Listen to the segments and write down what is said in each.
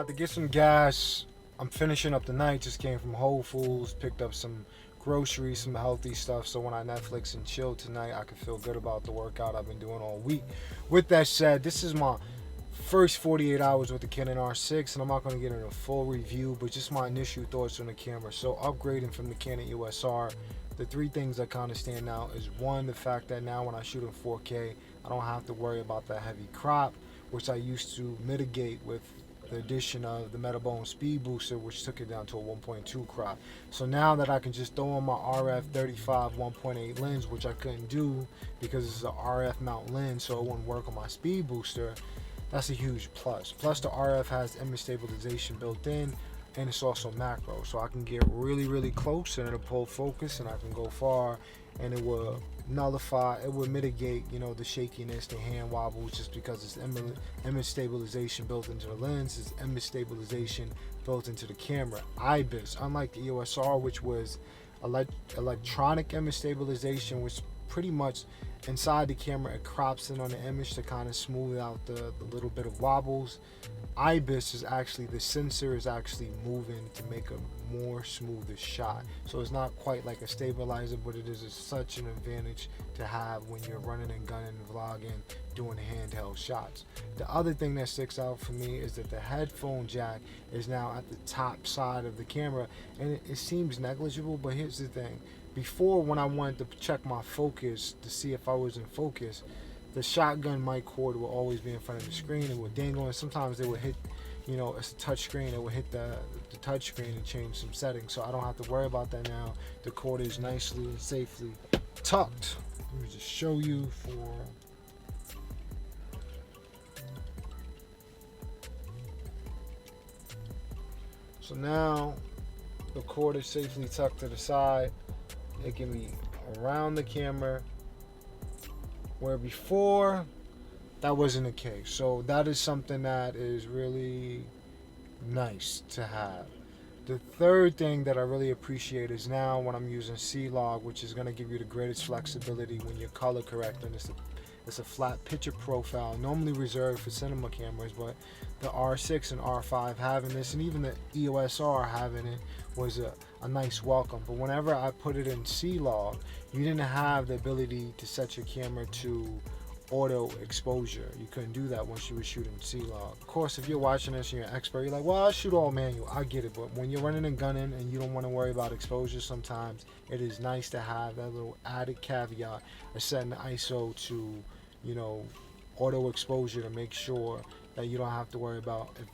About to get some gas. I'm finishing up the night. Just came from Whole Foods, picked up some groceries, some healthy stuff. So when I Netflix and chill tonight, I can feel good about the workout I've been doing all week. With that said, this is my first 48 hours with the Canon R6, and I'm not going to get into a full review, but just my initial thoughts on the camera. So upgrading from the Canon EOS R, the three things that kind of stand out is one, the fact that now when I shoot in 4K, I don't have to worry about that heavy crop, which I used to mitigate with the addition of the Metabone speed booster, which took it down to a 1.2 crop. So now that I can just throw on my RF 35 1.8 lens, which I couldn't do because it's an RF mount lens, so it wouldn't work on my speed booster, that's a huge plus. Plus the RF has image stabilization built in, and it's also macro, so I can get really close and it'll pull focus and I can go far, and it will nullify, it will mitigate, the shakiness, the hand wobbles, just because it's image stabilization built into the lens, it's image stabilization built into the camera. Ibis, unlike the EOS R, which was electronic image stabilization, which pretty much inside the camera it crops in on the image to kind of smooth out the little bit of wobbles. Ibis is actually, the sensor is actually moving to make a more smoother shot. So it's not quite like a stabilizer, but it is such an advantage to have when you're running and gunning, vlogging, doing handheld shots. The other thing that sticks out for me is that the headphone jack is now at the top side of the camera, and it seems negligible, but here's the thing. Before, when I wanted to check my focus to see if I was in focus, the shotgun mic cord will always be in front of the screen. It would dangle, and sometimes it would hit, it's a touch screen, it would hit the touch screen and change some settings. So I don't have to worry about that now. The cord is nicely and safely tucked. Let me just show you for... So now the cord is safely tucked to the side. It can be around the camera, where before that wasn't the case. So that is something that is really nice to have. The third thing that I really appreciate is now when I'm using C-Log, which is going to give you the greatest flexibility when you're color correcting. It's a flat picture profile, normally reserved for cinema cameras, but the R6 and R5 having this, and even the EOS R having it, was a nice welcome. But whenever I put it in C-Log, you didn't have the ability to set your camera to auto exposure. You couldn't do that once you were shooting C-Log. Of course, if you're watching this and you're an expert, you're like, well, I shoot all manual. I get it. But when you're running and gunning and you don't want to worry about exposure, sometimes it is nice to have that little added caveat of setting the ISO to, auto exposure, to make sure that you don't have to worry about if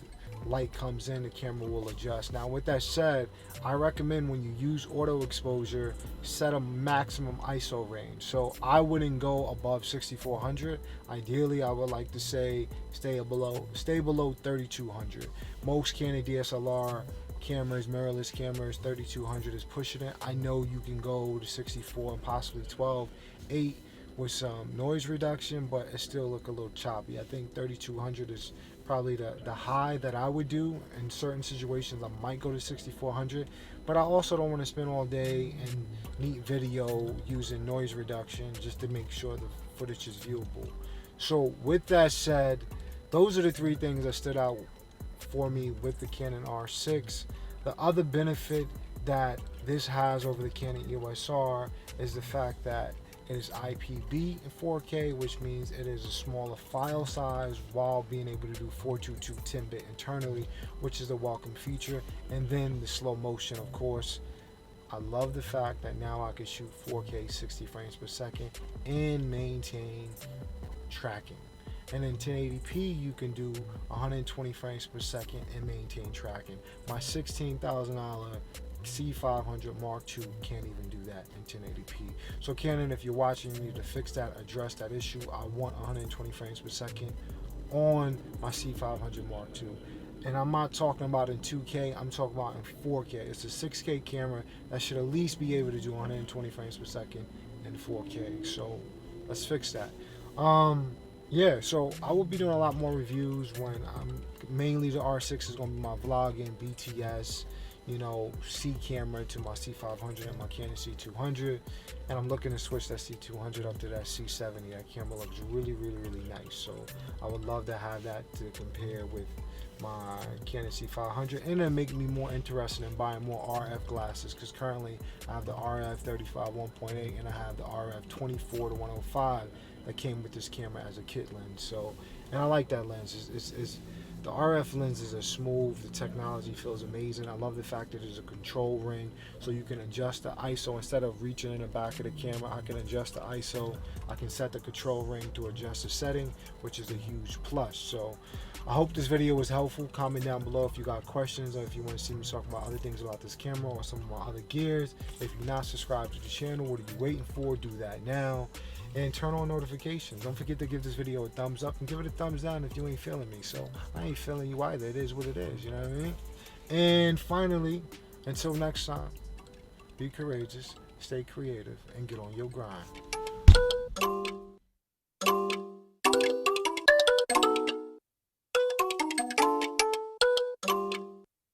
light comes in, the camera will adjust. Now, with that said, I recommend when you use auto exposure, set a maximum ISO range. So I wouldn't go above 6400. Ideally, I would like to say stay below 3200. Most Canon DSLR cameras, mirrorless cameras, 3200 is pushing it. I know you can go to 64 and possibly 12.8 with some noise reduction, but it still look a little choppy. I think 3200 is probably the high that I would do. In certain situations, I might go to 6400, but I also don't want to spend all day in neat video using noise reduction just to make sure the footage is viewable. So with that said, those are the three things that stood out for me with the Canon R6. The other benefit that this has over the Canon EOS R is the fact that it is IPB in 4K, which means it is a smaller file size while being able to do 422 10-bit internally, which is a welcome feature. And then the slow motion, of course. I love the fact that now I can shoot 4K 60 frames per second and maintain tracking. And in 1080p, you can do 120 frames per second and maintain tracking. My $16,000 C500 Mark II can't even do that in 1080p. So Canon, if you're watching, you need to fix that, address that issue. I want 120 frames per second on my C500 Mark II. And I'm not talking about in 2K, I'm talking about in 4K. It's a 6K camera that should at least be able to do 120 frames per second in 4K. So let's fix that. Yeah, so I will be doing a lot more reviews when mainly the R6 is going to be my vlogging, BTS, C camera to my C500 and my Canon C200, and I'm looking to switch that C200 up to that C70. That camera looks really nice, so I would love to have that to compare with my Canon C500, and it'll make me more interested in buying more RF glasses, because currently I have the RF 35 1.8 and I have the RF 24 to 105 that came with this camera as a kit lens. So, and I like that lens. The RF lenses are smooth. The technology feels amazing. I love the fact that there's a control ring, so you can adjust the ISO instead of reaching in the back of the camera. I can adjust the ISO. I can set the control ring to adjust the setting, which is a huge plus. So I hope this video was helpful. Comment down below if you got questions, or if you want to see me talk about other things about this camera or some of my other gears. If you're not subscribed to the channel, what are you waiting for? Do that now. And turn on notifications. Don't forget to give this video a thumbs up, and give it a thumbs down if you ain't feeling me. So I ain't feeling you either. It is what it is, you know what I mean? And finally, until next time, be courageous, stay creative, and get on your grind.